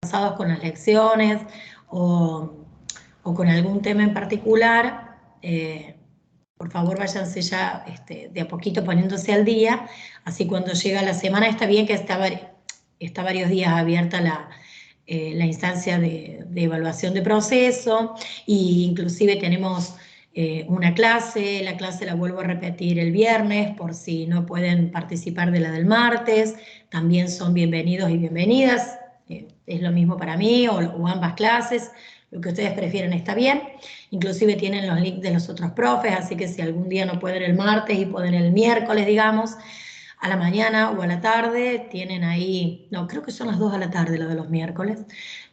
repasados con las lecciones o con algún tema en particular, por favor váyanse ya de a poquito poniéndose al día, así cuando llega la semana está bien que está varios días abierta la instancia de evaluación de proceso, e inclusive tenemos una clase, la clase la vuelvo a repetir el viernes por si no pueden participar de la del martes, también son bienvenidos y bienvenidas, es lo mismo para mí o ambas clases, lo que ustedes prefieren está bien, inclusive tienen los links de los otros profes, así que si algún día no pueden el martes y pueden el miércoles, digamos, a la mañana o a la tarde, tienen ahí, no, creo que son las 2 a la tarde lo de los miércoles,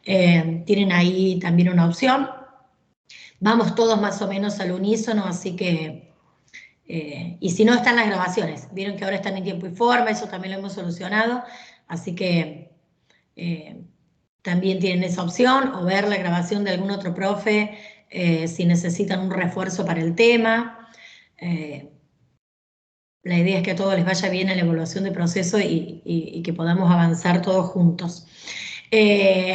tienen ahí también una opción. Vamos todos más o menos al unísono, así que, y si no están las grabaciones, vieron que ahora están en tiempo y forma, eso también lo hemos solucionado, así que también tienen esa opción, o ver la grabación de algún otro profe, si necesitan un refuerzo para el tema. La idea es que a todos les vaya bien en la evaluación de proceso y que podamos avanzar todos juntos.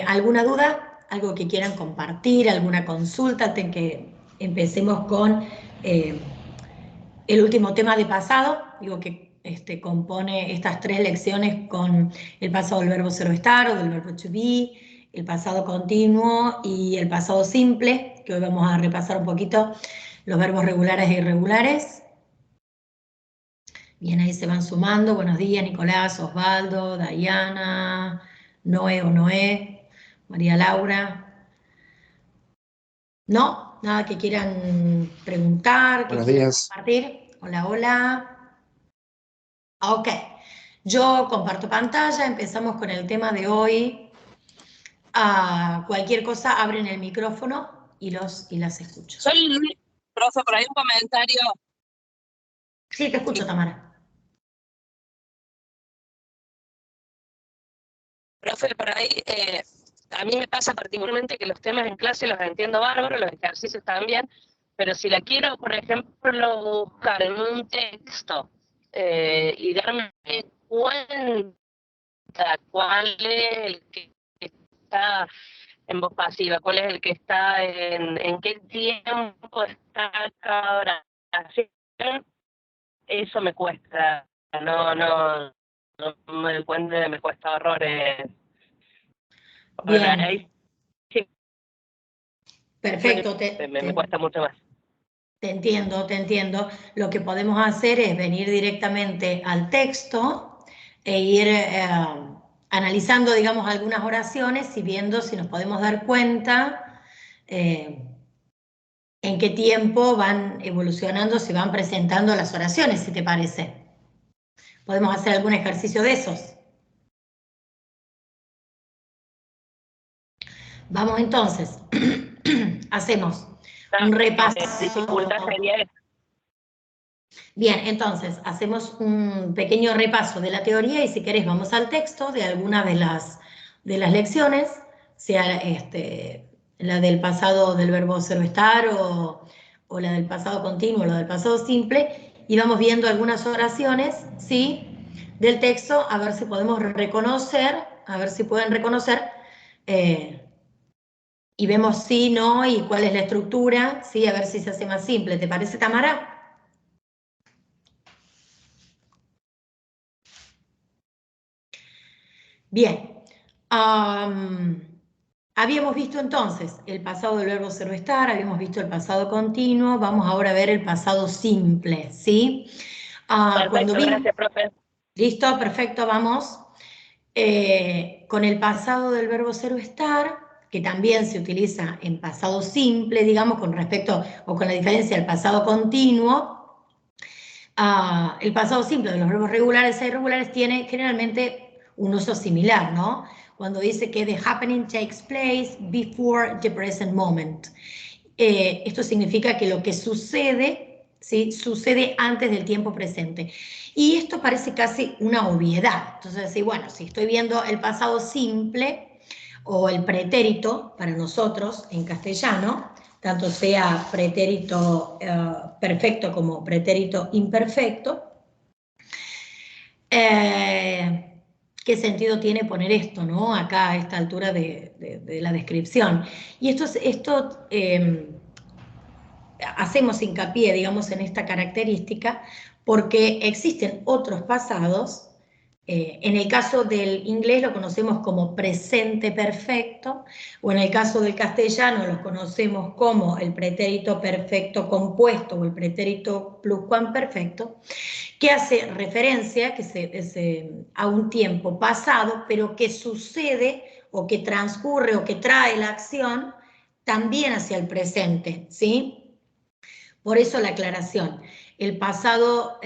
¿Alguna duda? ¿Algo que quieran compartir? ¿Alguna consulta? Antes que empecemos con el último tema de pasado, digo que compone estas 3 lecciones con el pasado del verbo ser o estar o del verbo to be, el pasado continuo y el pasado simple, que hoy vamos a repasar un poquito los verbos regulares e irregulares. Bien, ahí se van sumando. Buenos días, Nicolás, Osvaldo, Dayana, Noé o Noé, María Laura. ¿No? ¿Nada que quieran preguntar, que Buenos quieran días. compartir? Hola, hola. Ok. Yo comparto pantalla, empezamos con el tema de hoy. Cualquier cosa, abren el micrófono y las escucho. Soy Luis, profe, por ahí un comentario. Sí, te escucho, Tamara. Profe, por ahí, a mí me pasa particularmente que los temas en clase los entiendo bárbaro, los ejercicios también, pero si la quiero, por ejemplo, buscar en un texto y darme cuenta cuál es el que está en voz pasiva, cuál es el que está en qué tiempo está cada oración, eso me cuesta, no me doy cuenta, me cuesta horrores. Bien. Ahí sí, Perfecto. me cuesta mucho más. Te entiendo. Lo que podemos hacer es venir directamente al texto e ir analizando, digamos, algunas oraciones y viendo si nos podemos dar cuenta en qué tiempo van evolucionando, si van presentando las oraciones, si te parece. Podemos hacer algún ejercicio de esos. Vamos entonces, hacemos un repaso. Dificultad sería eso. Bien, entonces hacemos un pequeño repaso de la teoría y si querés vamos al texto de alguna de las lecciones, sea la del pasado del verbo ser o estar o la del pasado continuo o la del pasado simple, y vamos viendo algunas oraciones, ¿sí?, del texto, a ver si podemos reconocer, a ver si pueden reconocer, y vemos sí, no, y cuál es la estructura, ¿sí?, a ver si se hace más simple. ¿Te parece, Tamara? Bien, habíamos visto entonces el pasado del verbo ser o estar, habíamos visto el pasado continuo, vamos ahora a ver el pasado simple, ¿sí? Perfecto, gracias, profe. Listo, perfecto, vamos. Con el pasado del verbo ser o estar, que también se utiliza en pasado simple, digamos, con respecto o con la diferencia del pasado continuo, el pasado simple de los verbos regulares e irregulares tiene generalmente un uso similar, ¿no? Cuando dice que the happening takes place before the present moment. Esto significa que lo que sucede, ¿sí?, sucede antes del tiempo presente. Y esto parece casi una obviedad. Entonces, sí, bueno, si estoy viendo el pasado simple o el pretérito para nosotros en castellano, tanto sea pretérito perfecto como pretérito imperfecto, ¿qué sentido tiene poner esto, ¿no? Acá a esta altura de la descripción? Y esto hacemos hincapié, digamos, en esta característica porque existen otros pasados. En el caso del inglés lo conocemos como presente perfecto, o en el caso del castellano lo conocemos como el pretérito perfecto compuesto o el pretérito pluscuamperfecto, que hace referencia a un tiempo pasado, pero que sucede o que transcurre o que trae la acción también hacia el presente, ¿sí? Por eso la aclaración. El pasado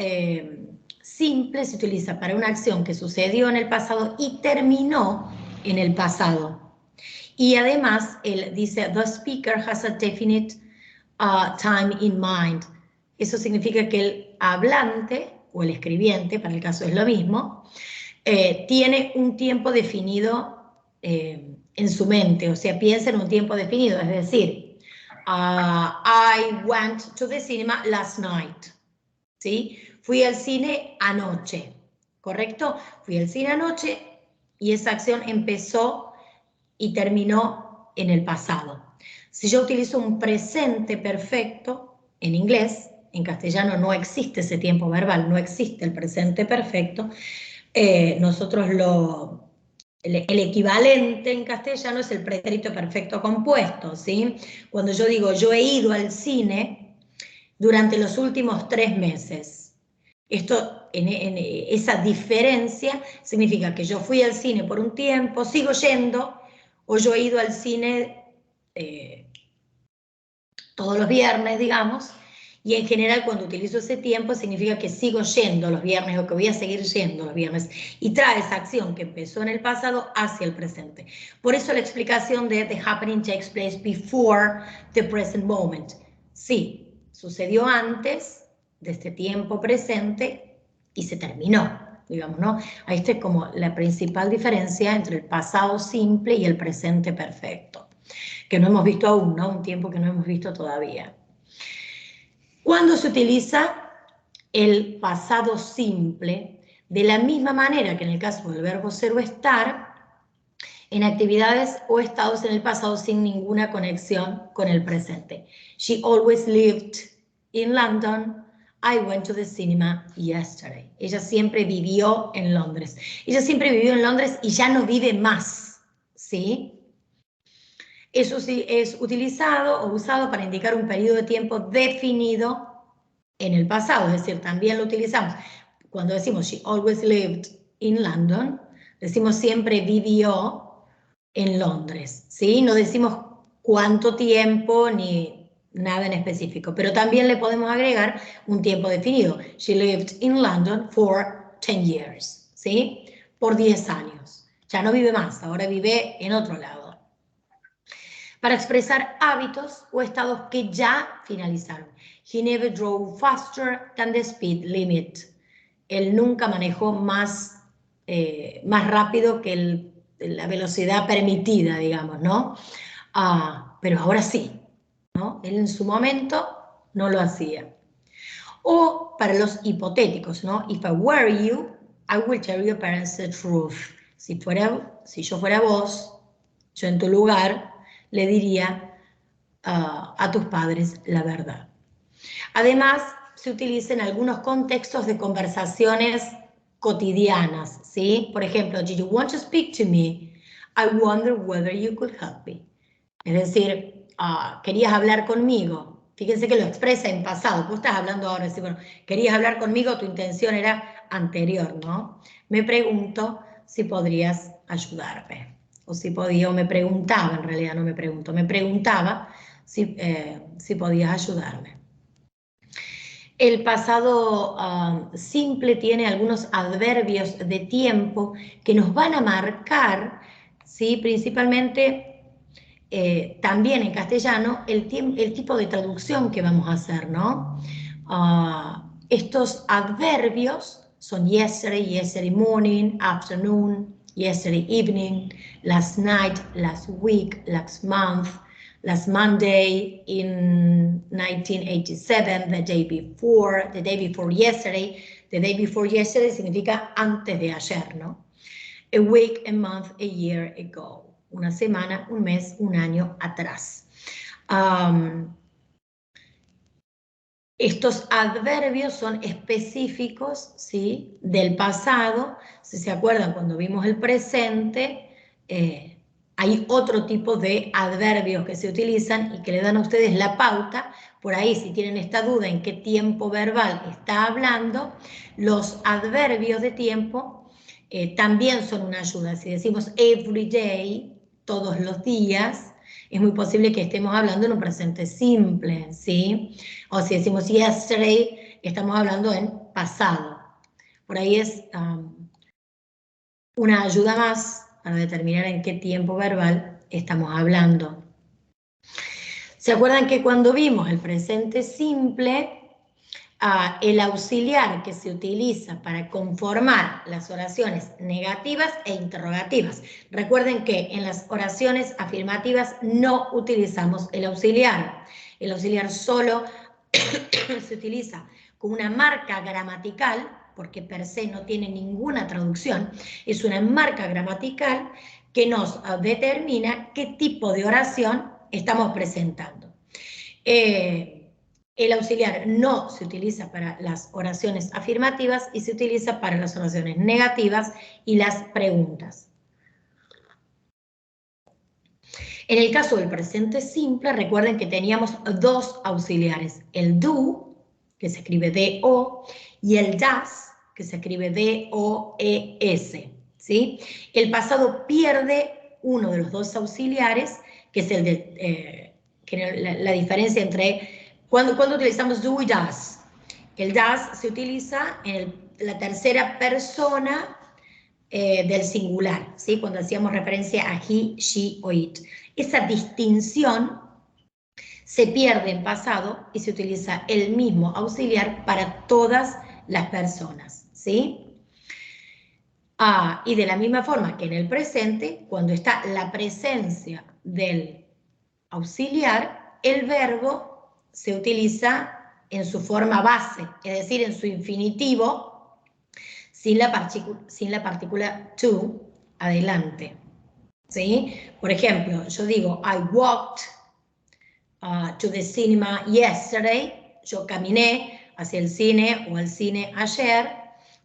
simple se utiliza para una acción que sucedió en el pasado y terminó en el pasado. Y además, él dice, the speaker has a definite time in mind. Eso significa que el hablante, o el escribiente, para el caso es lo mismo, tiene un tiempo definido en su mente, o sea, piensa en un tiempo definido, es decir, I went to the cinema last night, ¿sí? Fui al cine anoche, ¿correcto? Fui al cine anoche y esa acción empezó y terminó en el pasado. Si yo utilizo un presente perfecto en inglés, en castellano no existe ese tiempo verbal, no existe el presente perfecto, nosotros el equivalente en castellano es el pretérito perfecto compuesto, ¿sí? Cuando yo digo yo he ido al cine durante los últimos 3 meses, esto, esa diferencia significa que yo fui al cine por un tiempo, sigo yendo, o yo he ido al cine todos los viernes, digamos, y en general cuando utilizo ese tiempo significa que sigo yendo los viernes o que voy a seguir yendo los viernes y trae esa acción que empezó en el pasado hacia el presente. Por eso la explicación de the happening takes place before the present moment. Sí, sucedió antes de este tiempo presente y se terminó, digamos, ¿no? Ahí está como la principal diferencia entre el pasado simple y el presente perfecto, que no hemos visto aún, ¿no? Un tiempo que no hemos visto todavía. ¿Cuándo se utiliza el pasado simple? De la misma manera que en el caso del verbo ser o estar, en actividades o estados en el pasado sin ninguna conexión con el presente. She always lived in London. I went to the cinema yesterday. Ella siempre vivió en Londres. Ella siempre vivió en Londres y ya no vive más, ¿sí? Eso sí es utilizado o usado para indicar un periodo de tiempo definido en el pasado, es decir, también lo utilizamos. Cuando decimos she always lived in London, decimos siempre vivió en Londres, ¿sí? No decimos cuánto tiempo ni nada en específico, pero también le podemos agregar un tiempo definido. She lived in London for 10 years, ¿sí? Por 10 años. Ya no vive más, ahora vive en otro lado. Para expresar hábitos o estados que ya finalizaron. He never drove faster than the speed limit. Él nunca manejó más rápido que la velocidad permitida, digamos, ¿no? Pero ahora sí, ¿no? Él en su momento no lo hacía. O para los hipotéticos, ¿no? If I were you, I will tell your parents the truth. Si yo fuera vos, yo en tu lugar, le diría a tus padres la verdad. Además, se utiliza en algunos contextos de conversaciones cotidianas, ¿sí? Por ejemplo, did you want to speak to me? I wonder whether you could help me. Es decir, querías hablar conmigo. Fíjense que lo expresa en pasado. Tú estás hablando ahora, decir, bueno, querías hablar conmigo, tu intención era anterior, ¿no? Me pregunto si podrías ayudarme. O si podía, o me preguntaba, en realidad no me pregunto, me preguntaba si podías ayudarme. El pasado simple tiene algunos adverbios de tiempo que nos van a marcar, ¿sí? Principalmente también en castellano el tipo de traducción que vamos a hacer, ¿no? Estos adverbios son yesterday, yesterday morning, afternoon, yesterday evening, last night, last week, last month, last Monday in 1987, the day before yesterday. The day before yesterday significa antes de ayer, ¿no? a week, a month, a year ago. Una semana, un mes, un año atrás. Estos adverbios son específicos, ¿sí?, del pasado. Si se acuerdan, cuando vimos el presente, hay otro tipo de adverbios que se utilizan y que le dan a ustedes la pauta. Por ahí, si tienen esta duda en qué tiempo verbal está hablando, los adverbios de tiempo también son una ayuda. Si decimos every day, todos los días, es muy posible que estemos hablando en un presente simple, ¿sí? O si decimos yesterday, estamos hablando en pasado. Por ahí es una ayuda más para determinar en qué tiempo verbal estamos hablando. ¿Se acuerdan que cuando vimos el presente simple, el auxiliar que se utiliza para conformar las oraciones negativas e interrogativas? Recuerden que en las oraciones afirmativas no utilizamos el auxiliar. El auxiliar solo se utiliza con una marca gramatical, porque per se no tiene ninguna traducción, es una marca gramatical que nos determina qué tipo de oración estamos presentando. El auxiliar no se utiliza para las oraciones afirmativas y se utiliza para las oraciones negativas y las preguntas. En el caso del presente simple, recuerden que teníamos dos auxiliares, el do, que se escribe D-O, y el das, que se escribe D-O-E-S, ¿sí? El pasado pierde uno de los dos auxiliares, que es el de, la diferencia entre cuando utilizamos do y das. El das se utiliza en la tercera persona del singular, ¿sí? Cuando hacíamos referencia a he, she o it. Esa distinción se pierde en pasado y se utiliza el mismo auxiliar para todas las personas, ¿sí? Y de la misma forma que en el presente, cuando está la presencia del auxiliar, el verbo se utiliza en su forma base, es decir, en su infinitivo, sin la partícula to adelante, ¿sí? Por ejemplo, yo digo, I walked to the cinema yesterday, yo caminé hacia el cine o al cine ayer,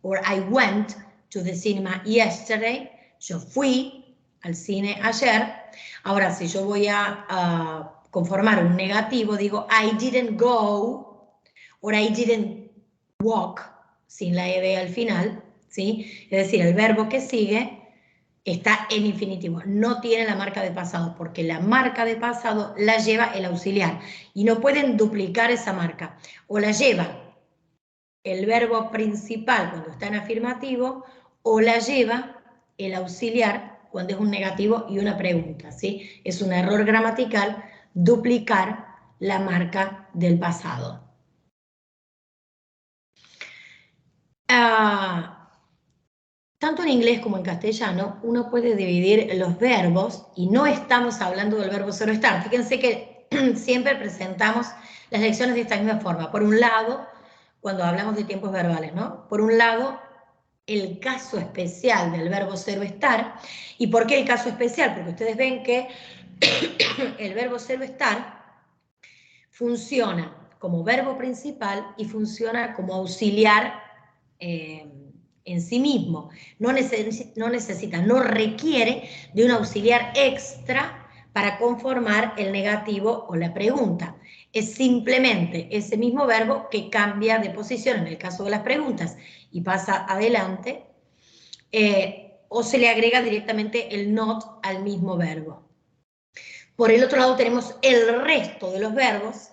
or I went to the cinema yesterday, yo fui al cine ayer. Ahora, si yo voy a conformar un negativo, digo, I didn't go, or I didn't walk, sin la ed al final, ¿sí? Es decir, el verbo que sigue está en infinitivo, no tiene la marca de pasado, porque la marca de pasado la lleva el auxiliar, y no pueden duplicar esa marca. O la lleva el verbo principal cuando está en afirmativo, o la lleva el auxiliar cuando es un negativo y una pregunta, ¿sí? Es un error gramatical duplicar la marca del pasado. Tanto en inglés como en castellano, uno puede dividir los verbos, y no estamos hablando del verbo solo estar. Fíjense que siempre presentamos las lecciones de esta misma forma. Por un lado, cuando hablamos de tiempos verbales, ¿no? Por un lado, el caso especial del verbo solo estar. ¿Y por qué el caso especial? Porque ustedes ven que el verbo solo estar funciona como verbo principal y funciona como auxiliar en sí mismo. No necesita, no requiere de un auxiliar extra para conformar el negativo o la pregunta. Es simplemente ese mismo verbo que cambia de posición en el caso de las preguntas y pasa adelante, o se le agrega directamente el not al mismo verbo. Por el otro lado tenemos el resto de los verbos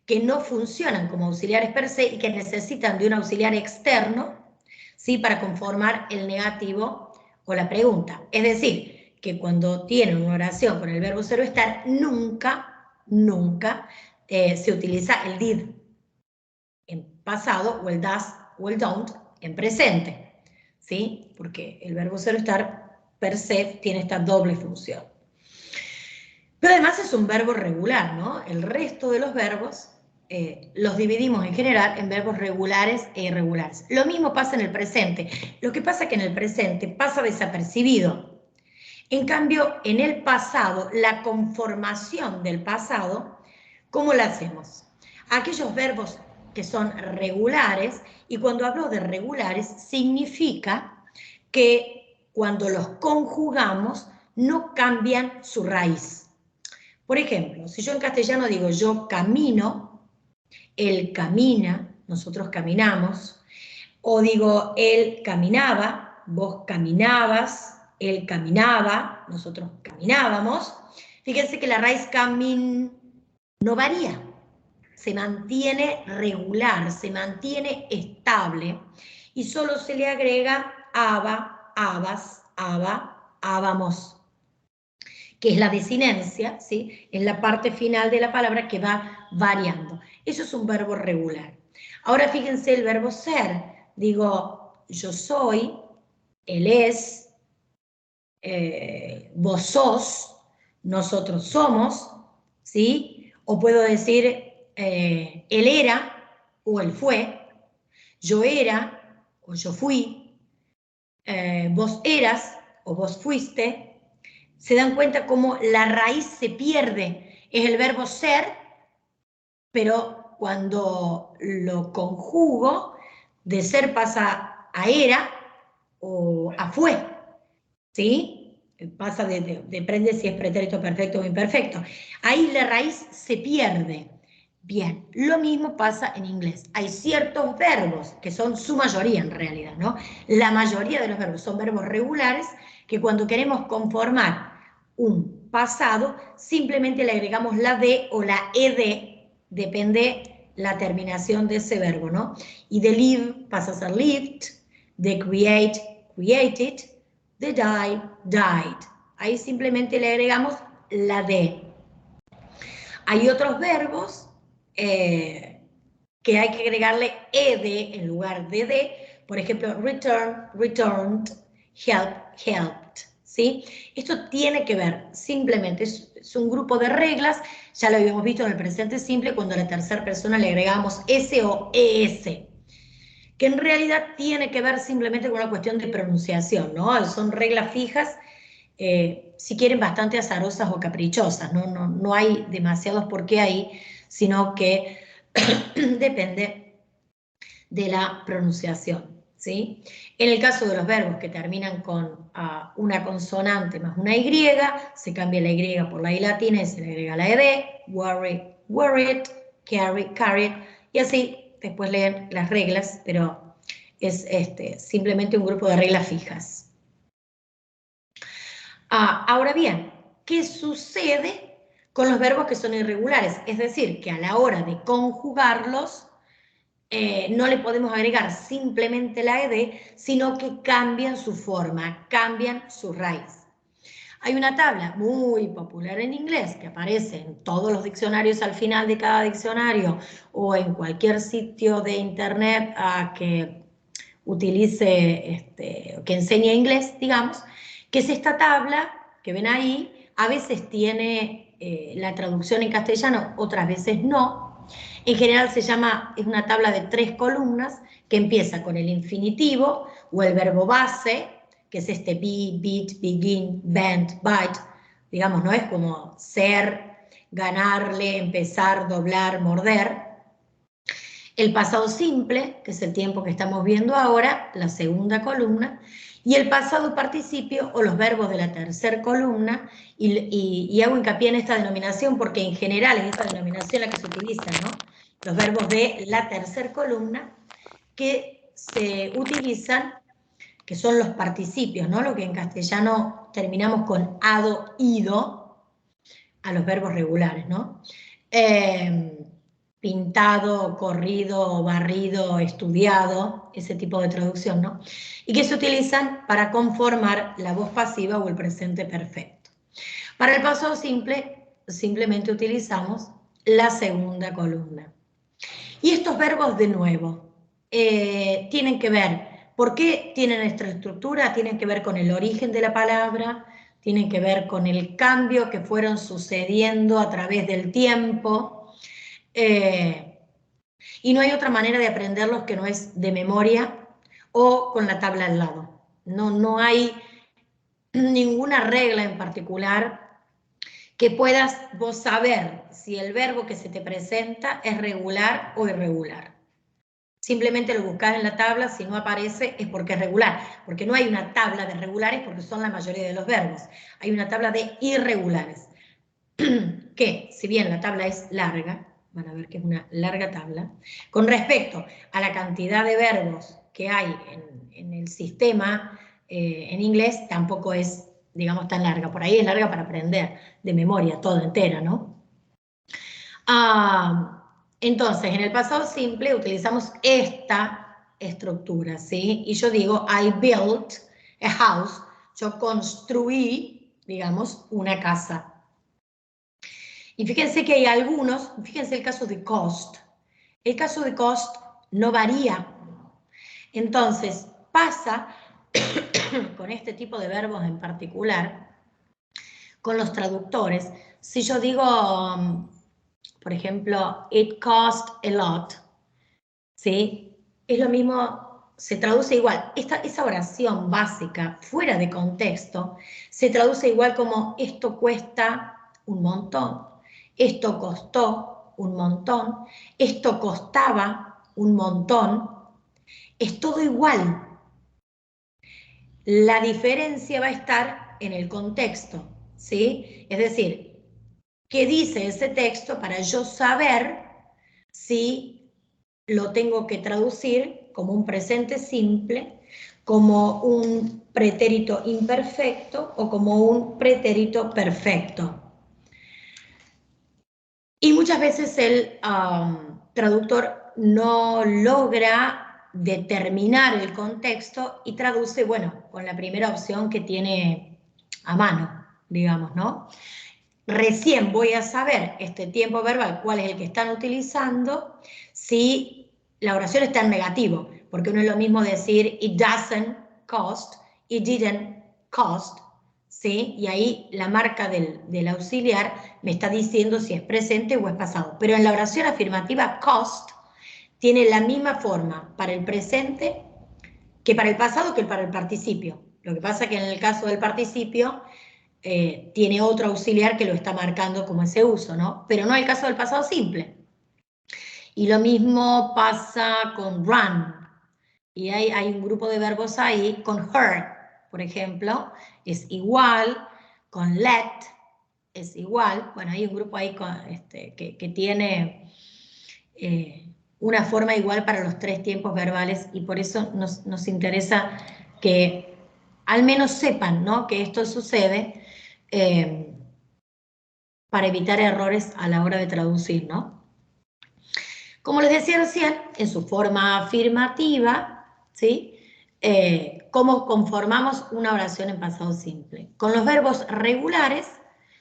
que no funcionan como auxiliares per se y que necesitan de un auxiliar externo, ¿sí?, para conformar el negativo o la pregunta. Es decir, que cuando tienen una oración con el verbo solo estar, nunca se utiliza el did en pasado, o el does o el don't en presente, ¿sí? Porque el verbo solo estar per se tiene esta doble función. Pero además es un verbo regular, ¿no? El resto de los verbos los dividimos en general en verbos regulares e irregulares. Lo mismo pasa en el presente. Lo que pasa es que en el presente pasa desapercibido. En cambio, en el pasado, la conformación del pasado, ¿cómo la hacemos? Aquellos verbos que son regulares, y cuando hablo de regulares, significa que cuando los conjugamos no cambian su raíz. Por ejemplo, si yo en castellano digo yo camino, él camina, nosotros caminamos, o digo él caminaba, vos caminabas, él caminaba, nosotros caminábamos, fíjense que la raíz camin no varía, se mantiene regular, se mantiene estable, y solo se le agrega aba, abas, aba, ábamos, que es la desinencia, ¿sí? Es la parte final de la palabra que va variando. Eso es un verbo regular. Ahora fíjense el verbo ser. Digo, yo soy, él es, vos sos, nosotros somos, ¿sí? O puedo decir, él era o él fue, yo era o yo fui, vos eras o vos fuiste. Se dan cuenta cómo la raíz se pierde. Es el verbo ser, pero cuando lo conjugo, de ser pasa a era o a fue, ¿sí? Pasa depende si es pretérito perfecto o imperfecto. Ahí la raíz se pierde. Bien, lo mismo pasa en inglés. Hay ciertos verbos, que son su mayoría en realidad, ¿no? La mayoría de los verbos son verbos regulares que cuando queremos conformar un pasado, simplemente le agregamos la D o la ED, depende la terminación de ese verbo, ¿no? Y de live pasa a ser lived, de create, created, de die, died. Ahí simplemente le agregamos la D. Hay otros verbos que hay que agregarle ED en lugar de D, por ejemplo, return, returned, help, helped, ¿sí? Esto tiene que ver, simplemente, es un grupo de reglas, ya lo habíamos visto en el presente simple, cuando a la tercera persona le agregamos S o ES, que en realidad tiene que ver simplemente con una cuestión de pronunciación, ¿no? Son reglas fijas, si quieren, bastante azarosas o caprichosas, no hay demasiados por qué ahí, sino que depende de la pronunciación, ¿sí? En el caso de los verbos que terminan con una consonante más una Y, se cambia la Y por la I latina y se le agrega la ED, worry, worried, carry, carried, y así después leen las reglas, pero es simplemente un grupo de reglas fijas. Ahora bien, ¿qué sucede con los verbos que son irregulares? Es decir, que a la hora de conjugarlos, no le podemos agregar simplemente la ED, sino que cambian su forma, cambian su raíz. Hay una tabla muy popular en inglés que aparece en todos los diccionarios al final de cada diccionario o en cualquier sitio de internet que utilice, que enseñe inglés, digamos, que es esta tabla que ven ahí, a veces tiene la traducción en castellano, otras veces no. En general se llama, es una tabla de 3 columnas que empieza con el infinitivo o el verbo base, que es be, beat, begin, bend, bite, digamos, ¿no? Es como ser, ganarle, empezar, doblar, morder. El pasado simple, que es el tiempo que estamos viendo ahora, la segunda columna, y el pasado participio o los verbos de la tercera columna, y hago hincapié en esta denominación porque en general es esta denominación la que se utiliza, ¿no? Los verbos de la tercera columna que se utilizan, que son los participios, ¿no? Lo que en castellano terminamos con ado, ido, a los verbos regulares, ¿no? Pintado, corrido, barrido, estudiado, ese tipo de traducción, ¿no? Y que se utilizan para conformar la voz pasiva o el presente perfecto. Para el pasado simple, simplemente utilizamos la segunda columna. Y estos verbos, de nuevo, tienen que ver, ¿por qué tienen esta estructura? Tienen que ver con el origen de la palabra, tienen que ver con el cambio que fueron sucediendo a través del tiempo, Y no hay otra manera de aprenderlos que no es de memoria o con la tabla al lado. No hay ninguna regla en particular que puedas vos saber si el verbo que se te presenta es regular o irregular. Simplemente lo buscas en la tabla, si no aparece es porque es regular, porque no hay una tabla de regulares porque son la mayoría de los verbos. Hay una tabla de irregulares, que si bien la tabla es larga, van a ver que es una larga tabla, con respecto a la cantidad de verbos que hay en el sistema en inglés, tampoco es, digamos, tan larga. Por ahí es larga para aprender de memoria, toda entera, ¿no? Entonces, en el pasado simple utilizamos esta estructura, ¿sí? Y yo digo, I built a house. Yo construí, digamos, una casa. Y fíjense que hay algunos, fíjense el caso de cost. El caso de cost no varía. Entonces, pasa con este tipo de verbos en particular, con los traductores. Si yo digo, por ejemplo, it cost a lot, ¿sí? Es lo mismo, se traduce igual. Esa oración básica, fuera de contexto, se traduce igual como esto cuesta un montón, esto costó un montón, esto costaba un montón, es todo igual. La diferencia va a estar en el contexto, ¿sí? Es decir, ¿qué dice ese texto para yo saber si lo tengo que traducir como un presente simple, como un pretérito imperfecto o como un pretérito perfecto? Y muchas veces el traductor no logra determinar el contexto y traduce, bueno, con la primera opción que tiene a mano, digamos, ¿no? Recién voy a saber este tiempo verbal, cuál es el que están utilizando, si la oración está en negativo, porque no es lo mismo decir it doesn't cost, it didn't cost, ¿sí? Y ahí la marca del auxiliar me está diciendo si es presente o es pasado. Pero en la oración afirmativa cost tiene la misma forma para el presente que para el pasado que para el participio. Lo que pasa es que en el caso del participio tiene otro auxiliar que lo está marcando como ese uso, ¿no? Pero no el caso del pasado simple. Y lo mismo pasa con run. Y hay un grupo de verbos ahí, con her, por ejemplo, es igual, con let es igual. Bueno, hay un grupo ahí que tiene una forma igual para los tres tiempos verbales y por eso nos interesa que al menos sepan, ¿no?, que esto sucede para evitar errores a la hora de traducir, ¿no? Como les decía recién, en su forma afirmativa, ¿sí? ¿Cómo conformamos una oración en pasado simple? Con los verbos regulares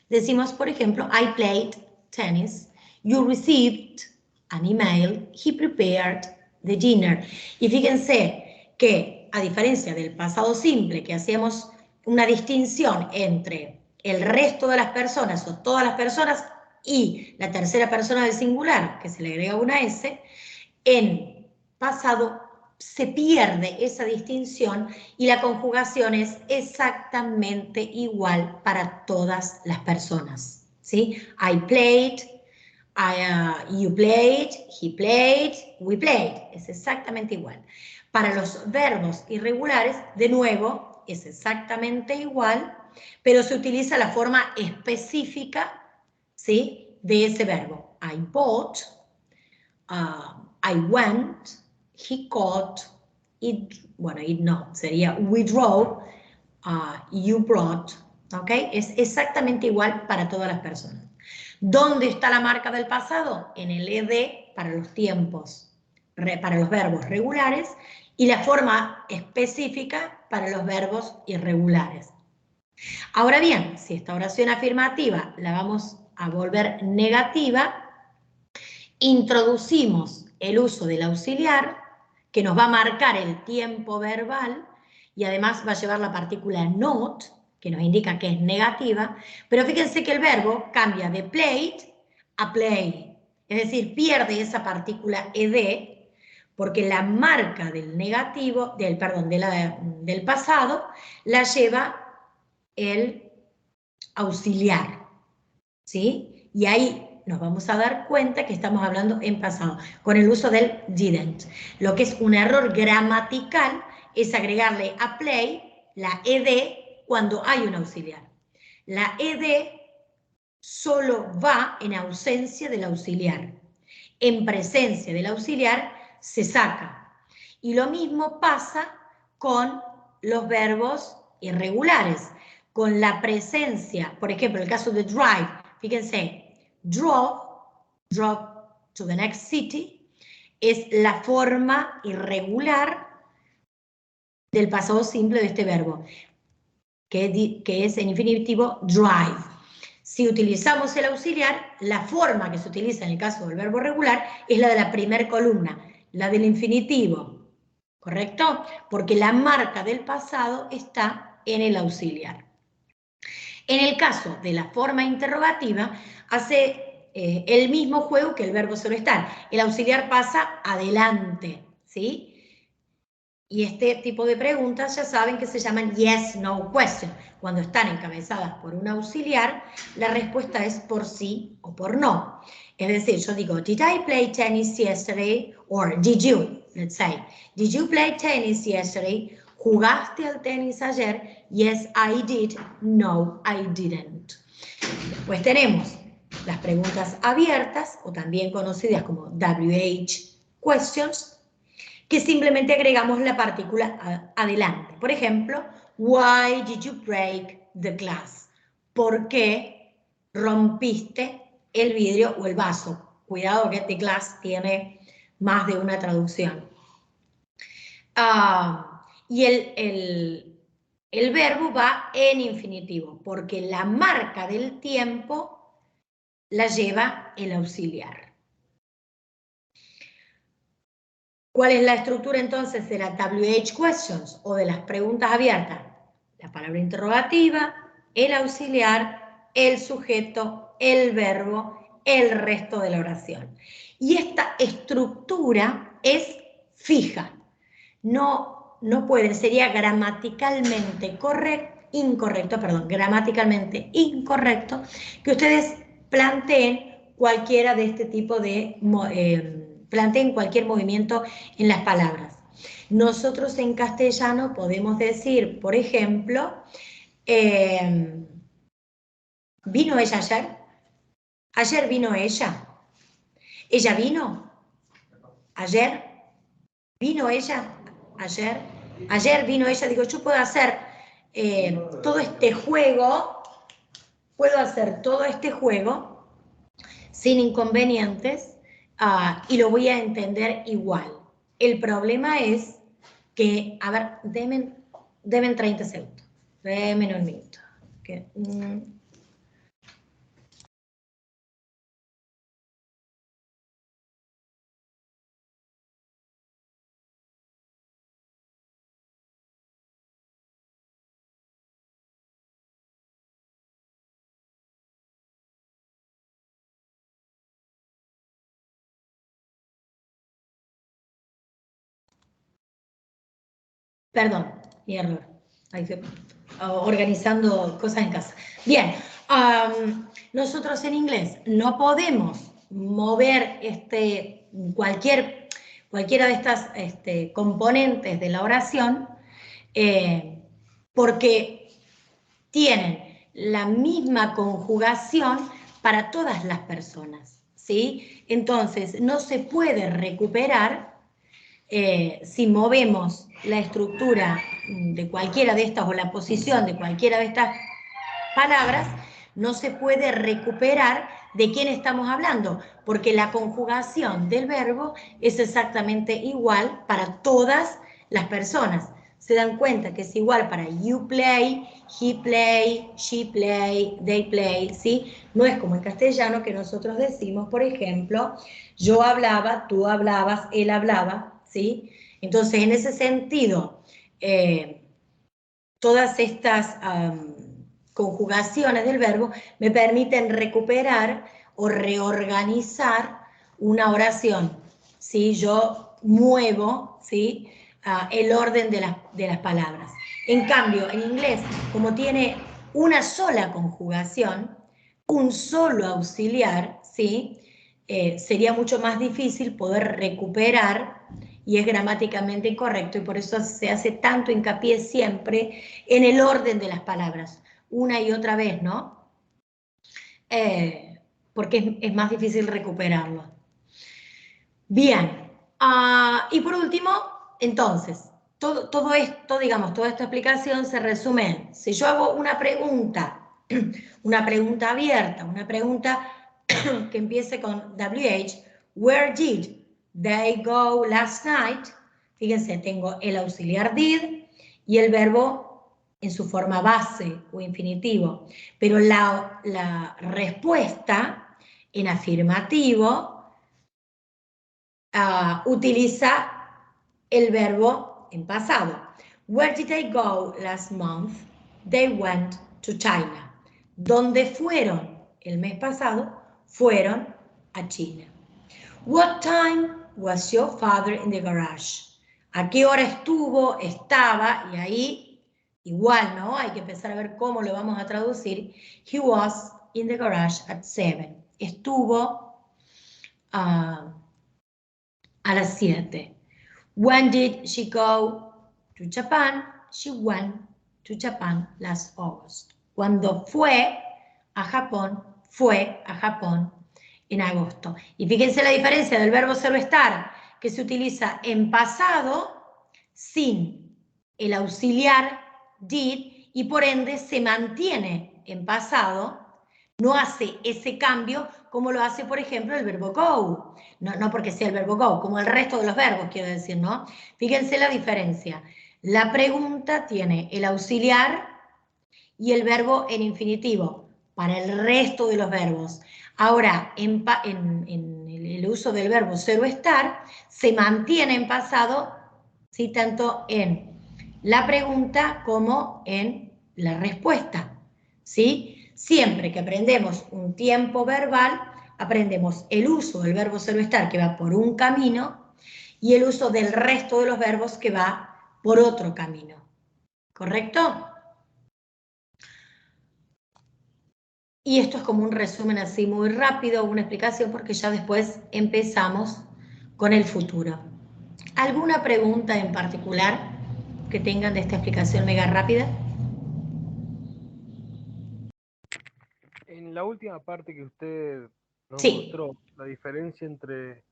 decimos, por ejemplo, I played tennis, you received an email, he prepared the dinner. Y fíjense que, a diferencia del pasado simple, que hacíamos una distinción entre el resto de las personas o todas las personas y la tercera persona del singular, que se le agrega una S, en pasado se pierde esa distinción y la conjugación es exactamente igual para todas las personas, ¿sí? I played, you played, he played, we played, es exactamente igual. Para los verbos irregulares, de nuevo, es exactamente igual, pero se utiliza la forma específica, ¿sí?, de ese verbo. I bought, I went, he caught, it, bueno, it no, sería we drove, you brought, ¿ok? Es exactamente igual para todas las personas. ¿Dónde está la marca del pasado? En el ed para los tiempos, para los verbos regulares, y la forma específica para los verbos irregulares. Ahora bien, si esta oración afirmativa la vamos a volver negativa, introducimos el uso del auxiliar, que nos va a marcar el tiempo verbal, y además va a llevar la partícula not, que nos indica que es negativa, pero fíjense que el verbo cambia de played a play. Es decir, pierde esa partícula ed, porque la marca del negativo, del pasado, la lleva el auxiliar, ¿sí? Y ahí nos vamos a dar cuenta que estamos hablando en pasado, con el uso del didn't. Lo que es un error gramatical es agregarle a play la ed cuando hay un auxiliar. La ed solo va en ausencia del auxiliar. En presencia del auxiliar se saca. Y lo mismo pasa con los verbos irregulares. Con la presencia, por ejemplo, el caso de drive, fíjense, drove to the next city, es la forma irregular del pasado simple de este verbo, que es en infinitivo drive. Si utilizamos el auxiliar, la forma que se utiliza en el caso del verbo regular es la de la primera columna, la del infinitivo, ¿correcto? Porque la marca del pasado está en el auxiliar. En el caso de la forma interrogativa, hace el mismo juego que el verbo solo estar. El auxiliar pasa adelante, ¿sí? Y este tipo de preguntas ya saben que se llaman yes, no question. Cuando están encabezadas por un auxiliar, la respuesta es por sí o por no. Es decir, yo digo, did I play tennis yesterday? Or did you, let's say. Did you play tennis yesterday? ¿Jugaste al tenis ayer? Yes, I did. No, I didn't. Después tenemos las preguntas abiertas, o también conocidas como WH questions, que simplemente agregamos la partícula adelante. Por ejemplo, why did you break the glass? ¿Por qué rompiste el vidrio o el vaso? Cuidado que the glass tiene más de una traducción. Y el verbo va en infinitivo, porque la marca del tiempo la lleva el auxiliar. ¿Cuál es la estructura entonces de las WH questions o de las preguntas abiertas? La palabra interrogativa, el auxiliar, el sujeto, el verbo, el resto de la oración. Y esta estructura es fija. No puede, sería gramaticalmente gramaticalmente incorrecto que ustedes planteen cualquiera de este tipo de planteen cualquier movimiento en las palabras. Nosotros en castellano podemos decir, por ejemplo, ¿vino ella ayer? ¿Ayer vino ella? ¿Ella vino? ¿Ayer? ¿Vino ella? ¿Ayer? ¿Ayer vino ella? Digo, yo puedo hacer todo este juego, sin inconvenientes, y lo voy a entender igual. El problema es que, a ver, denme 30 segundos, denme un minuto. Perdón, mi error. Ahí estoy organizando cosas en casa. Bien, nosotros en inglés no podemos mover cualquiera de estas componentes de la oración porque tienen la misma conjugación para todas las personas, ¿sí? Entonces, no se puede recuperar si movemos la estructura de cualquiera de estas o la posición de cualquiera de estas palabras, no se puede recuperar de quién estamos hablando, porque la conjugación del verbo es exactamente igual para todas las personas. Se dan cuenta que es igual para you play, he play, she play, they play, ¿sí? No es como en castellano que nosotros decimos, por ejemplo, yo hablaba, tú hablabas, él hablaba, ¿sí? Entonces, en ese sentido, todas estas conjugaciones del verbo me permiten recuperar o reorganizar una oración, ¿sí? Yo muevo, ¿sí? El orden de las palabras. En cambio, en inglés, como tiene una sola conjugación, un solo auxiliar, ¿sí? Sería mucho más difícil poder recuperar y es gramáticamente incorrecto y por eso se hace tanto hincapié siempre en el orden de las palabras, una y otra vez, ¿no? Porque es más difícil recuperarlo. Bien, y por último, entonces, todo esto, digamos, toda esta explicación se resume en, si yo hago una pregunta abierta, una pregunta que empiece con WH, where did they go last night? Fíjense, tengo el auxiliar did y el verbo en su forma base o infinitivo, pero la respuesta en afirmativo utiliza el verbo en pasado. Where did they go last month? They went to China. ¿Dónde fueron el mes pasado? Fueron a China. What time was your father in the garage? ¿A qué hora estaba? Y ahí, igual, ¿no? Hay que empezar a ver cómo lo vamos a traducir. He was in the garage at 7. Estuvo a las 7. When did she go to Japan? She went to Japan last August. Cuando fue a Japón en agosto. Y fíjense la diferencia del verbo ser o estar, que se utiliza en pasado sin el auxiliar did y por ende se mantiene en pasado, no hace ese cambio como lo hace, por ejemplo, el verbo go. No porque sea el verbo go, como el resto de los verbos, quiero decir, ¿no? Fíjense la diferencia. La pregunta tiene el auxiliar y el verbo en infinitivo para el resto de los verbos. Ahora, en el uso del verbo ser o estar, se mantiene en pasado, ¿sí? Tanto en la pregunta como en la respuesta, ¿sí? Siempre que aprendemos un tiempo verbal, aprendemos el uso del verbo ser o estar que va por un camino y el uso del resto de los verbos que va por otro camino. ¿Correcto? Y esto es como un resumen así muy rápido, una explicación, porque ya después empezamos con el futuro. ¿Alguna pregunta en particular que tengan de esta explicación mega rápida? En la última parte que usted nos Sí. mostró, la diferencia entre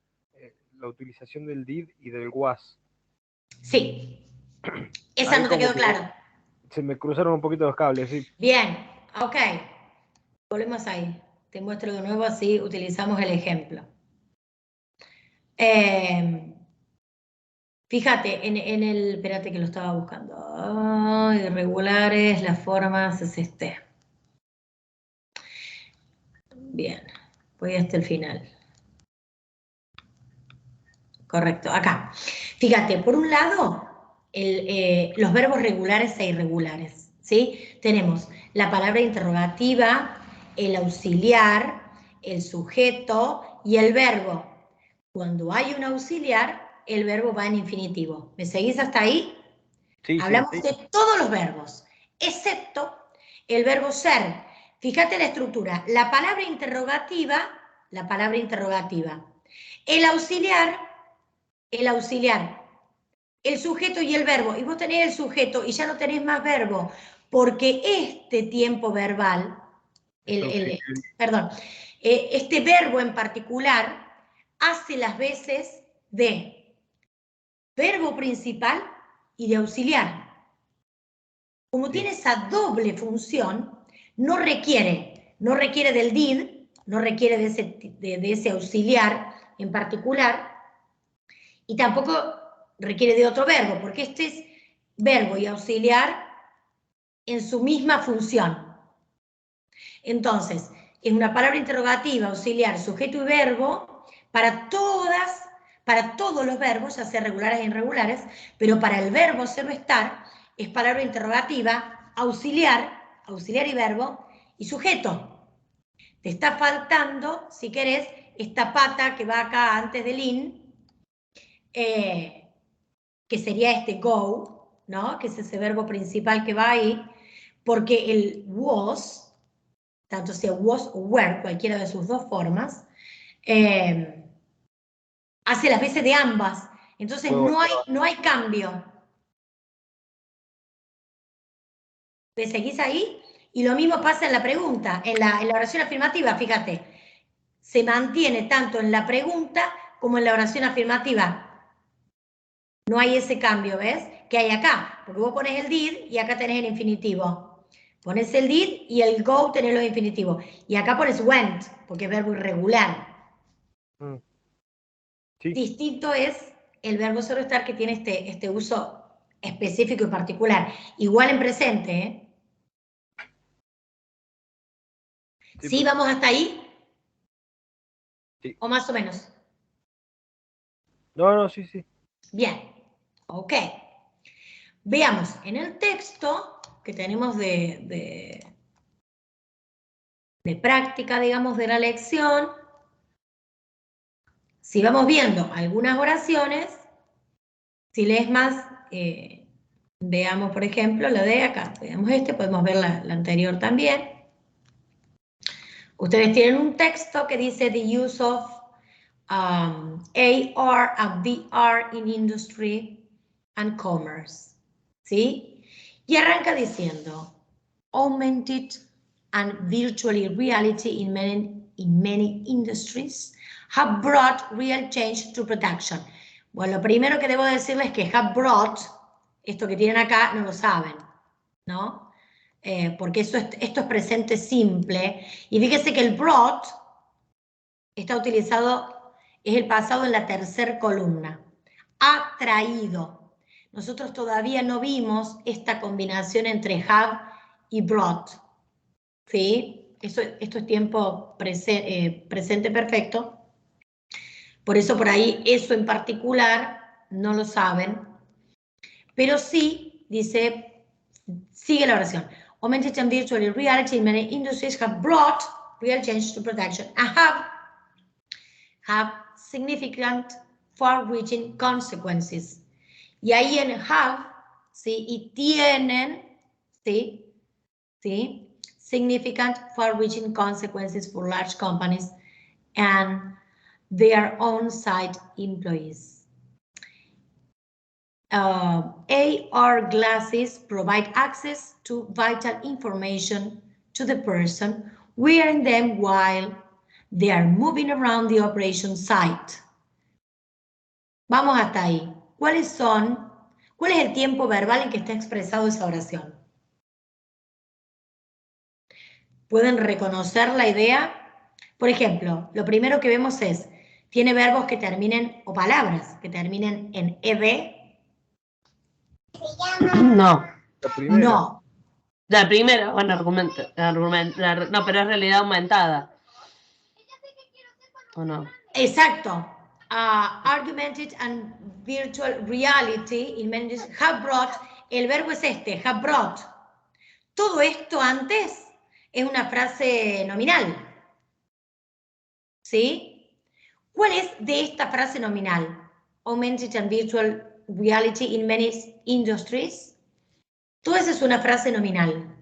la utilización del did y del was. Sí. Esa Ahí no te como quedó que claro. se me cruzaron un poquito los cables, sí. Bien, ok. Volvemos ahí. Te muestro de nuevo, así utilizamos el ejemplo. Fíjate, en el... Espérate que lo estaba buscando. Irregulares, las formas es este. Bien, voy hasta el final. Correcto, acá. Fíjate, por un lado, los verbos regulares e irregulares, ¿sí? Tenemos la palabra interrogativa, el auxiliar, el sujeto y el verbo. Cuando hay un auxiliar, el verbo va en infinitivo. ¿Me seguís hasta ahí? Sí, Hablamos sí. de todos los verbos, excepto el verbo ser. Fíjate la estructura. La palabra interrogativa, el auxiliar, el sujeto y el verbo. Y vos tenés el sujeto y ya no tenés más verbo, porque este tiempo verbal, este verbo en particular, hace las veces de verbo principal y de auxiliar. Como tiene esa doble función, no requiere del did, no requiere de ese auxiliar en particular, y tampoco requiere de otro verbo, porque este es verbo y auxiliar en su misma función. Entonces, es una palabra interrogativa, auxiliar, sujeto y verbo para todos los verbos, ya sea regulares e irregulares, pero para el verbo ser o estar es palabra interrogativa, auxiliar y verbo y sujeto. Te está faltando, si querés, esta pata que va acá antes del in, que sería este go, ¿no? Que es ese verbo principal que va ahí, porque el was, tanto sea was o were, cualquiera de sus dos formas, hace las veces de ambas. Entonces no hay cambio. ¿Te seguís ahí? Y lo mismo pasa en la pregunta, en la oración afirmativa, fíjate. Se mantiene tanto en la pregunta como en la oración afirmativa. No hay ese cambio, ¿ves? Que hay acá, porque vos pones el did y acá tenés el infinitivo. Pones el did y el go tenés los infinitivos. Y acá pones went, porque es verbo irregular. Sí. Distinto es el verbo solo estar, que tiene este uso específico y particular. Igual en presente, ¿eh? ¿Sí? ¿Vamos hasta ahí? Sí. ¿O más o menos? No, sí. Bien, ok. Veamos, en el texto que tenemos de práctica, digamos, de la lección, si vamos viendo algunas oraciones, si lees más, veamos, por ejemplo, la de acá, veamos podemos ver la anterior también. Ustedes tienen un texto que dice the use of AR and VR in industry and commerce, ¿sí? Y arranca diciendo, augmented and virtual reality in many industries have brought real change to production. Bueno, lo primero que debo decirles es que have brought, esto que tienen acá, no lo saben, ¿no? Porque esto es presente simple. Y fíjese que el brought está utilizado, es el pasado en la tercera columna. Ha traído. Nosotros todavía no vimos esta combinación entre have y brought. ¿Sí? Esto es tiempo presente perfecto. Por eso por ahí eso en particular no lo saben. Pero sí, dice, sigue la oración. Augmented and virtual reality in many industries have brought real change to production and have significant far-reaching consequences. Y ahí en have, ¿sí? Y tienen, ¿sí? ¿Sí? Significant far-reaching consequences for large companies and their on-site employees. AR glasses provide access to vital information to the person wearing them while they are moving around the operation site. Vamos hasta ahí. ¿Cuál es el tiempo verbal en que está expresado esa oración? ¿Pueden reconocer la idea? Por ejemplo, lo primero que vemos es, tiene verbos que terminen, o palabras que terminen en ed. No. La primera. No. La primera, bueno, no, pero es realidad aumentada. ¿O no? Exacto. Augmented and virtual reality in many have brought, el verbo es have brought. Todo esto antes es una frase nominal. ¿Sí? ¿Cuál es de esta frase nominal? Augmented and virtual reality in many industries. Todo eso es una frase nominal.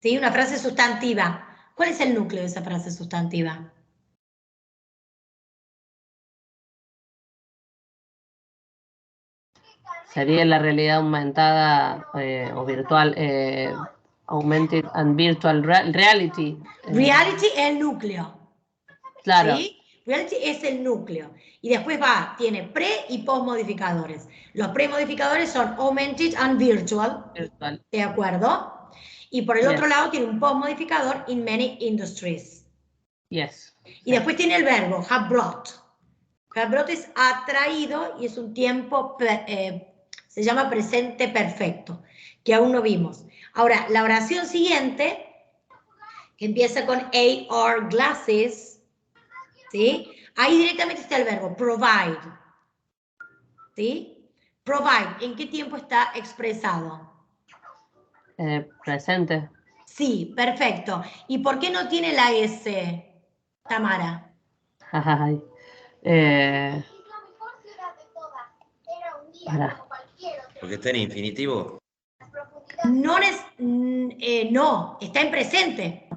¿Sí? Una frase sustantiva. ¿Cuál es el núcleo de esa frase sustantiva? Sería la realidad aumentada o virtual, augmented and virtual reality. Reality es el núcleo. Claro. ¿Sí? Reality es el núcleo. Y después tiene pre y post modificadores. Los pre modificadores son augmented and virtual. ¿De acuerdo? Y por el otro lado tiene un post modificador in many industries. Yes. Y después tiene el verbo have brought. Have brought es atraído y es un tiempo, se llama presente perfecto, que aún no vimos. Ahora, la oración siguiente, que empieza con AR glasses, ¿sí? Ahí directamente está el verbo provide. ¿Sí? Provide, ¿en qué tiempo está expresado? Presente. Sí, perfecto. ¿Y por qué no tiene la S, Tamara? Ay. Pará. Porque está en infinitivo. No, está en presente.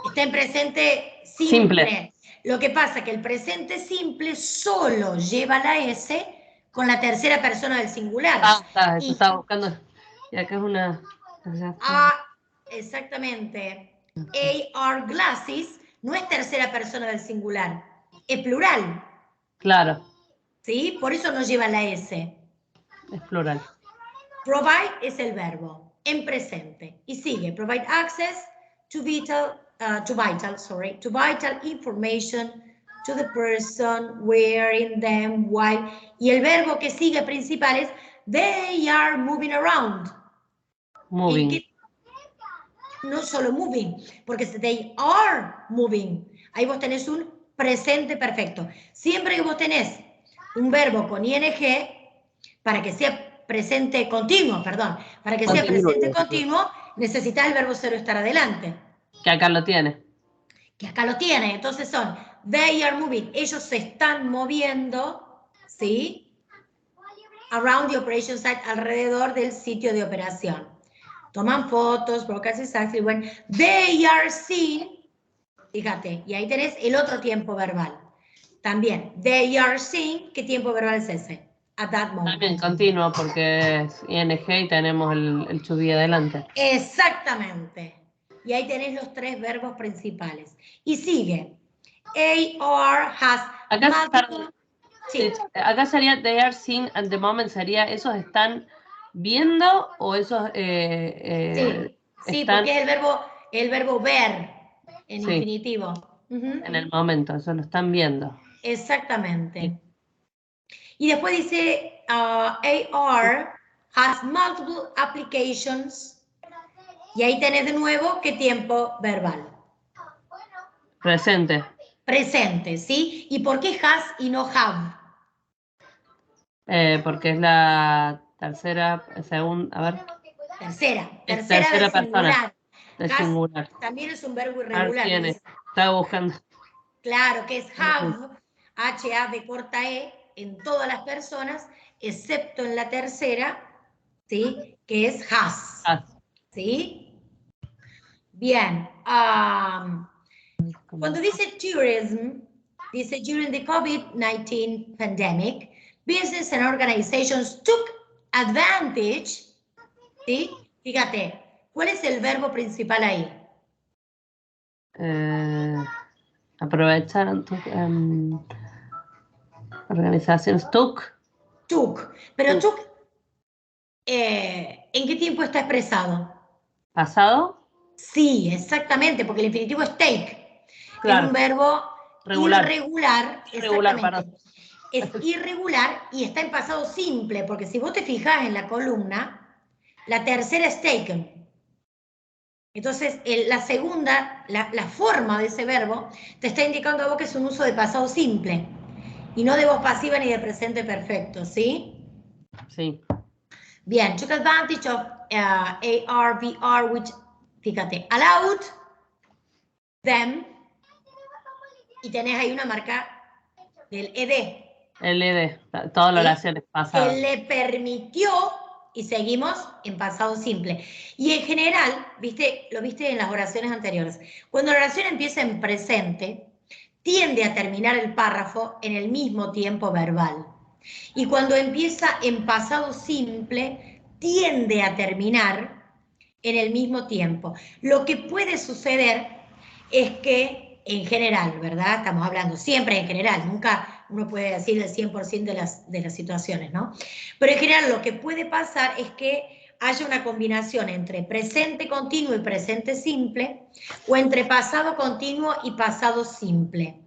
Está en presente simple. Lo que pasa es que el presente simple solo lleva la S con la tercera persona del singular. Está, eso estaba buscando. Y acá es una... Exactamente. AR glasses no es tercera persona del singular, es plural. Claro. ¿Sí? Por eso no lleva la S. Es plural. Provide es el verbo, en presente. Y sigue, provide access to vital information to the person wearing them while. Y el verbo que sigue principal es they are moving around. Moving. No solo moving, porque they are moving. Ahí vos tenés un presente perfecto. Siempre que vos tenés un verbo con ing, para que sea presente continuo, para que sea presente continuo, necesitas el verbo cero estar adelante. Que acá lo tiene. Que acá lo tiene. Entonces son, they are moving. Ellos se están moviendo, ¿sí? Around the operation site, alrededor del sitio de operación. Toman fotos, broadcast exactly when they are seen. Fíjate, y ahí tenés el otro tiempo verbal. También, they are seen, ¿qué tiempo verbal es ese? At that moment. También continuo, porque es ing y tenemos el to be adelante. Exactamente. Y ahí tenés los tres verbos principales. Y sigue. AR has multiple... Sí. Acá sería they are seen at the moment, sería esos están viendo o esos sí, están... porque es el verbo ver en infinitivo. En el momento, eso lo están viendo. Exactamente. Sí. Y después dice AR has multiple applications. Y ahí tenés de nuevo qué tiempo verbal. Presente. Presente, ¿sí? ¿Y por qué has y no have? Porque es la tercera, segunda, a ver. Tercera persona. Singular. De singular. También es un verbo irregular. Estaba buscando. Claro, que es have, H-A-V corta E, en todas las personas, excepto en la tercera, ¿sí? Que es has. ¿Sí? Bien. Cuando dice tourism, dice during the COVID-19 pandemic, business and organizations took advantage, ¿sí? Fíjate, ¿cuál es el verbo principal ahí? Aprovecharon, organizaciones, took. Pero took, ¿en qué tiempo está expresado? ¿Pasado? Sí, exactamente, porque el infinitivo es take. Claro. Es un verbo irregular. Exactamente. Es irregular y está en pasado simple, porque si vos te fijás en la columna, la tercera es taken. Entonces, la segunda, la forma de ese verbo, te está indicando a vos que es un uso de pasado simple, y no de voz pasiva ni de presente perfecto, ¿sí? Sí. Bien, took advantage of AR, VR, which, fíjate, allowed them, y tenés ahí una marca del ED. El ED, toda la oración es pasada. Que le permitió, y seguimos en pasado simple. Y en general, lo viste en las oraciones anteriores, cuando la oración empieza en presente, tiende a terminar el párrafo en el mismo tiempo verbal. Y cuando empieza en pasado simple, tiende a terminar en el mismo tiempo. Lo que puede suceder es que, en general, ¿verdad? Estamos hablando siempre en general, nunca uno puede decir el 100% de las situaciones, ¿no? Pero en general lo que puede pasar es que haya una combinación entre presente continuo y presente simple, o entre pasado continuo y pasado simple,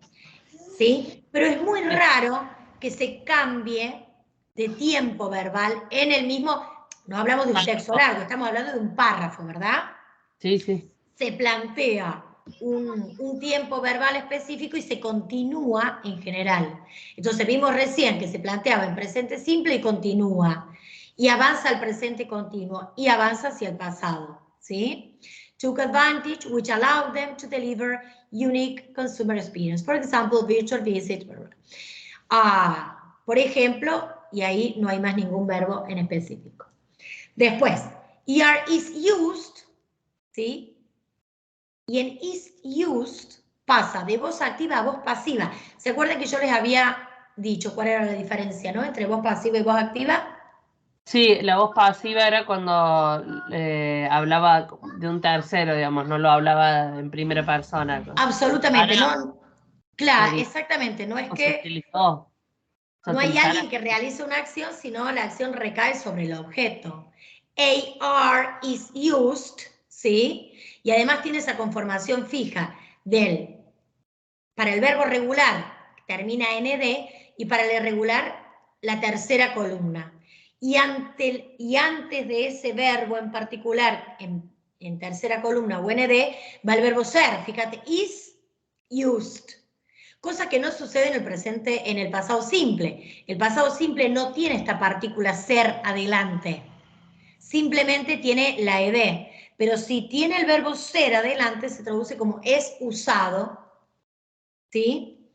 ¿sí? Pero es muy raro que se cambie de tiempo verbal en el mismo, no hablamos de un texto largo, estamos hablando de un párrafo, ¿verdad? Sí, sí. Se plantea un tiempo verbal específico y se continúa en general. Entonces vimos recién que se planteaba en presente simple y continúa, y avanza al presente continuo, y avanza hacia el pasado, ¿sí? took advantage, which allowed them to deliver unique consumer experience. For example, virtual visit. Por ejemplo, y ahí no hay más ningún verbo en específico. Después, ER is used, ¿sí? Y en is used pasa de voz activa a voz pasiva. ¿Se acuerdan que yo les había dicho cuál era la diferencia, ¿no? Entre voz pasiva y voz activa. Sí, la voz pasiva era cuando hablaba de un tercero, digamos, no lo hablaba en primera persona. Absolutamente, Ahora, no. Claro, sería, exactamente, no es se que utilizó. no hay alguien que realice una acción, sino la acción recae sobre el objeto. AR is used, ¿sí? Y además tiene esa conformación fija para el verbo regular termina en ed y para el irregular la tercera columna. Y antes de ese verbo en particular, en tercera columna o en ed, va el verbo ser. Fíjate, is used. Cosa que no sucede en el presente, en el pasado simple. El pasado simple no tiene esta partícula ser adelante. Simplemente tiene la ed. Pero si tiene el verbo ser adelante, se traduce como es usado, ¿sí?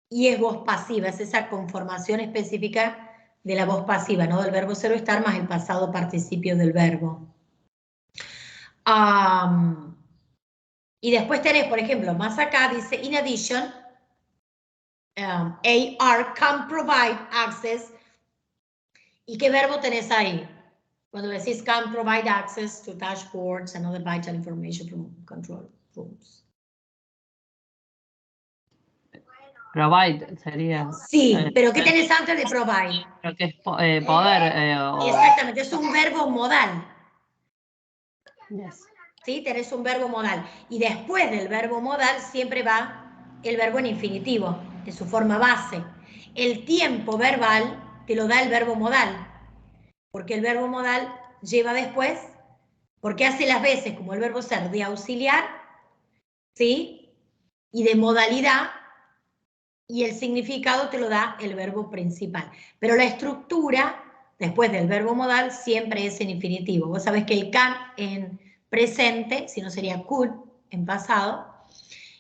Y es voz pasiva, es esa conformación específica de la voz pasiva, ¿no? Del verbo ser o estar más el pasado participio del verbo. Y después tenés, por ejemplo, más acá dice, in addition, AR can provide access. ¿Y qué verbo tenés ahí? Cuando decís can provide access to dashboards and other vital information from control rooms. Provide sería. Sí, pero ¿qué tenés antes de provide? Creo que es poder. Exactamente, es un verbo modal. Yes. ¿Sí? Tenés un verbo modal. Y después del verbo modal siempre va el verbo en infinitivo, en su forma base. El tiempo verbal te lo da el verbo modal, porque el verbo modal lleva después, porque hace las veces, como el verbo ser, de auxiliar, ¿sí? Y de modalidad, y el significado te lo da el verbo principal. Pero la estructura, después del verbo modal, siempre es en infinitivo. Vos sabés que el can en presente, si no sería could en pasado,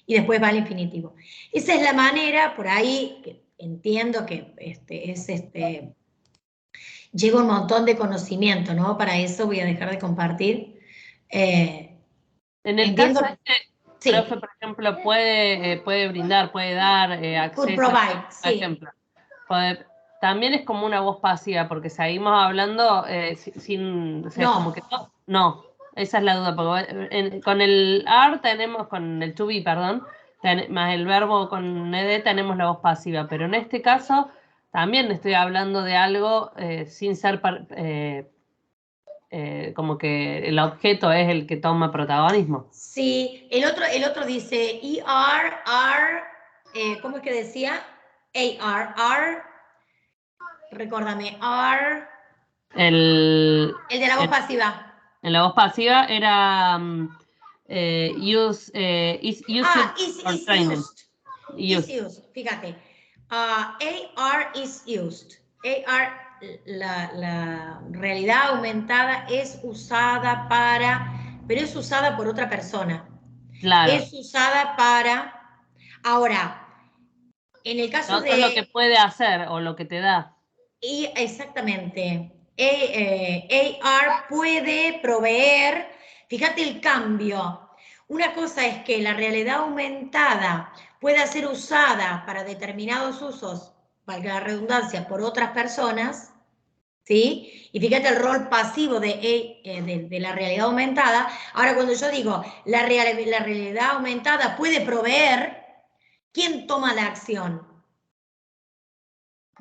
y después va al infinitivo. Esa es la manera, por ahí, que entiendo que llega un montón de conocimiento, ¿no? Para eso voy a dejar de compartir. En el entiendo, caso sí, profe, por ejemplo, puede brindar, puede dar acceso, could provide, por sí. ejemplo. También es como una voz pasiva, porque seguimos hablando sin... O sea, No. como que no, esa es la duda, porque con el are tenemos, con el to be, perdón, más el verbo con ed tenemos la voz pasiva, pero en este caso también estoy hablando de algo sin ser... como que el objeto es el que toma protagonismo. Sí, el otro dice ER, ¿cómo es que decía? AR, recuérdame, R. El de la voz pasiva. En la voz pasiva era is used, fíjate. AR is used. AR, la realidad aumentada es usada para, pero es usada por otra persona. Claro. Es usada para, ahora, en el caso de... lo que puede hacer o lo que te da. Y exactamente. AR puede proveer, fíjate el cambio. Una cosa es que la realidad aumentada pueda ser usada para determinados usos, valga la redundancia, por otras personas, ¿sí? Y fíjate el rol pasivo de la realidad aumentada. Ahora, cuando yo digo la realidad aumentada puede proveer, ¿quién toma la acción?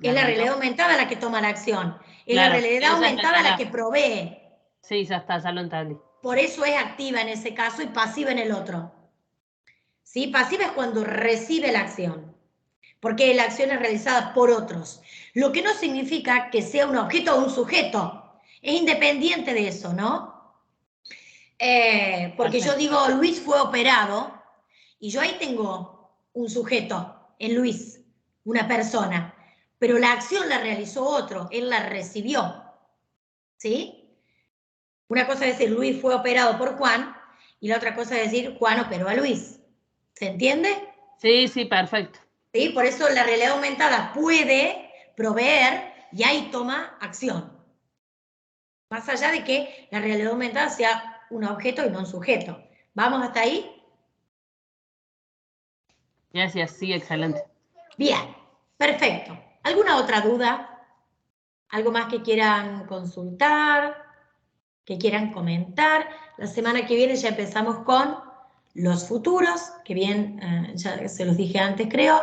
Es la realidad aumentada la que toma la acción. Es la realidad aumentada la que provee. Sí, ya está, ya lo entendí. Por eso es activa en ese caso y pasiva en el otro. ¿Sí? Pasiva es cuando recibe la acción, porque la acción es realizada por otros. Lo que no significa que sea un objeto o un sujeto. Es independiente de eso, ¿no? Porque yo digo, Luis fue operado, y yo ahí tengo un sujeto, en Luis, una persona. Pero la acción la realizó otro, él la recibió, ¿sí? Una cosa es decir, Luis fue operado por Juan, y la otra cosa es decir Juan operó a Luis. ¿Se entiende? Sí, sí, perfecto. ¿Sí? Por eso la realidad aumentada puede proveer y ahí toma acción. Más allá de que la realidad aumentada sea un objeto y no un sujeto. ¿Vamos hasta ahí? Gracias, sí, excelente. Bien, perfecto. ¿Alguna otra duda? ¿Algo más que quieran consultar? ¿Que quieran comentar? La semana que viene ya empezamos con los futuros, que bien, ya se los dije antes creo,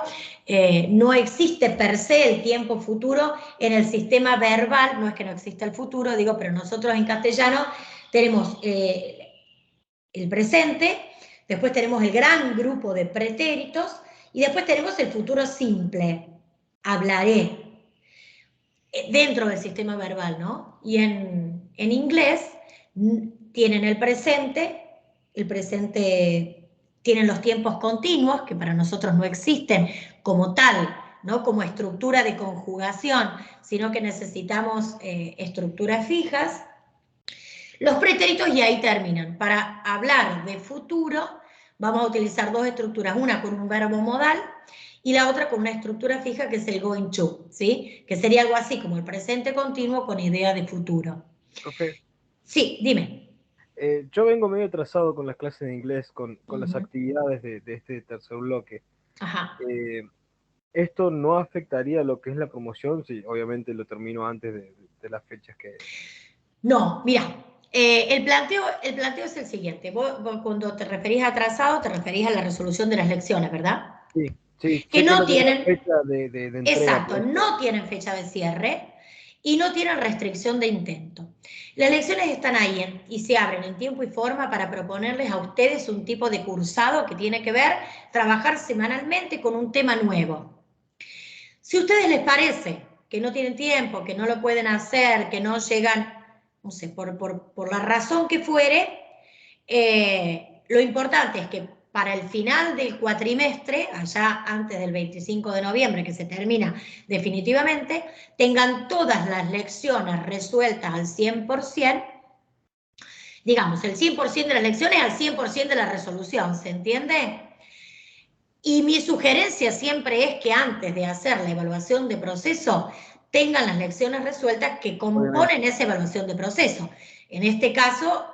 no existe per se el tiempo futuro en el sistema verbal, no es que no exista el futuro, digo, pero nosotros en castellano tenemos el presente, después tenemos el gran grupo de pretéritos y después tenemos el futuro simple, hablaré, dentro del sistema verbal, ¿no? Y en inglés tienen el presente tienen los tiempos continuos, que para nosotros no existen como tal, ¿no? Como estructura de conjugación, sino que necesitamos estructuras fijas. Los pretéritos y ahí terminan. Para hablar de futuro vamos a utilizar dos estructuras, una con un verbo modal y la otra con una estructura fija que es el going to, ¿sí? Que sería algo así como el presente continuo con idea de futuro. Profe, Sí, dime. yo vengo medio atrasado con las clases de inglés, con las actividades de este tercer bloque. Ajá. ¿Esto no afectaría lo que es la promoción? Sí, obviamente lo termino antes de las fechas que... No, mira, el planteo es el siguiente. Vos cuando te referís a atrasado, te referís a la resolución de las lecciones, ¿verdad? Sí, sí, Que sé que no no tiene tienen, fecha de entrega. exacto, no tienen fecha de cierre y no tienen restricción de intento. Las lecciones están ahí y se abren en tiempo y forma para proponerles a ustedes un tipo de cursado que tiene que ver trabajar semanalmente con un tema nuevo. Si a ustedes les parece que no tienen tiempo, que no lo pueden hacer, que no llegan, no sé, por la razón que fuere, lo importante es que para el final del cuatrimestre, allá antes del 25 de noviembre, que se termina definitivamente, tengan todas las lecciones resueltas al 100%, digamos, el 100% de las lecciones al 100% de la resolución, ¿se entiende? Y mi sugerencia siempre es que antes de hacer la evaluación de proceso, tengan las lecciones resueltas que componen esa evaluación de proceso. En este caso,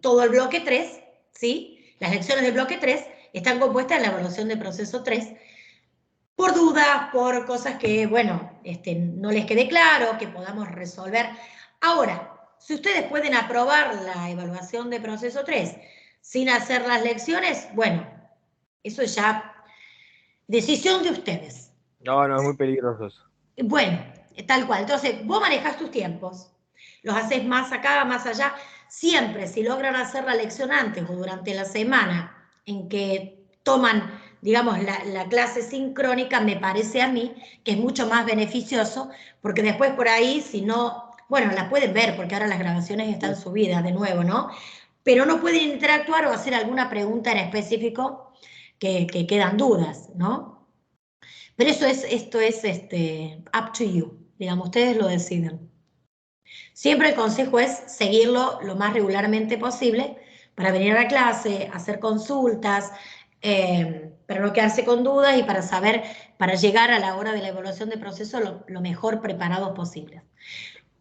todo el bloque 3, ¿sí? Las lecciones del bloque 3 están compuestas en la evaluación de proceso 3, por dudas, por cosas que, bueno, no les quede claro, que podamos resolver. Ahora, si ustedes pueden aprobar la evaluación de proceso 3 sin hacer las lecciones, bueno, eso ya decisión de ustedes. No, es muy peligroso eso. Bueno, tal cual. Entonces, vos manejás tus tiempos, los haces más acá, más allá. Siempre, si logran hacer la lección antes o durante la semana en que toman, digamos, la clase sincrónica, me parece a mí que es mucho más beneficioso, porque después por ahí, si no, bueno, la pueden ver, porque ahora las grabaciones están subidas de nuevo, ¿no? Pero no pueden interactuar o hacer alguna pregunta en específico que quedan dudas, ¿no? Pero esto es up to you, digamos, ustedes lo deciden. Siempre el consejo es seguirlo lo más regularmente posible para venir a la clase, hacer consultas, para no quedarse con dudas y para saber, para llegar a la hora de la evaluación de proceso lo mejor preparados posible.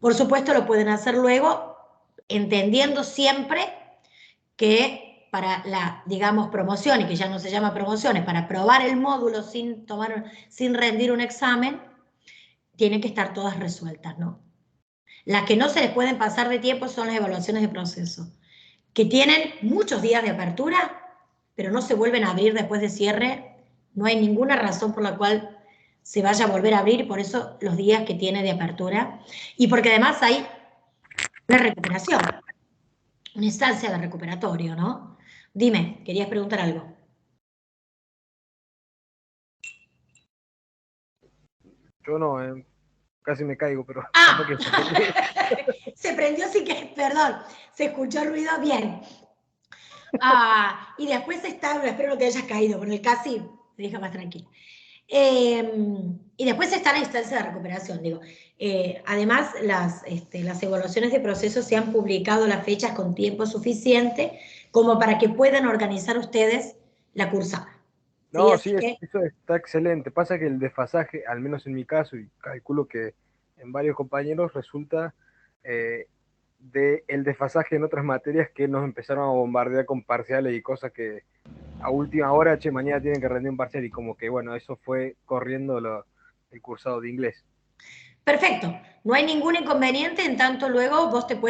Por supuesto lo pueden hacer luego, entendiendo siempre que para la, digamos, promoción, y que ya no se llama promociones, para aprobar el módulo sin rendir un examen, tienen que estar todas resueltas, ¿no? Las que no se les pueden pasar de tiempo son las evaluaciones de proceso, que tienen muchos días de apertura, pero no se vuelven a abrir después de cierre. No hay ninguna razón por la cual se vaya a volver a abrir, por eso los días que tiene de apertura, y porque además hay una recuperación, una instancia de recuperatorio, ¿no? Dime, ¿querías preguntar algo? Yo no, casi me caigo, pero ¡Ah! capaz que Se prendió, sí que, perdón, se escuchó el ruido bien. Y después está, espero no te hayas caído, con el casi te deja más tranquilo. Y después está la instancia de recuperación, digo. Además, las evaluaciones de proceso se han publicado las fechas con tiempo suficiente como para que puedan organizar ustedes la cursada. No, Así sí, que, eso está excelente. Pasa que el desfasaje, al menos en mi caso, y calculo que en varios compañeros, resulta de el desfasaje en otras materias que nos empezaron a bombardear con parciales y cosas que a última hora, che, mañana tienen que rendir un parcial, y como que, bueno, eso fue corriendo el cursado de inglés. perfecto, no hay ningún inconveniente, en tanto luego vos te puedes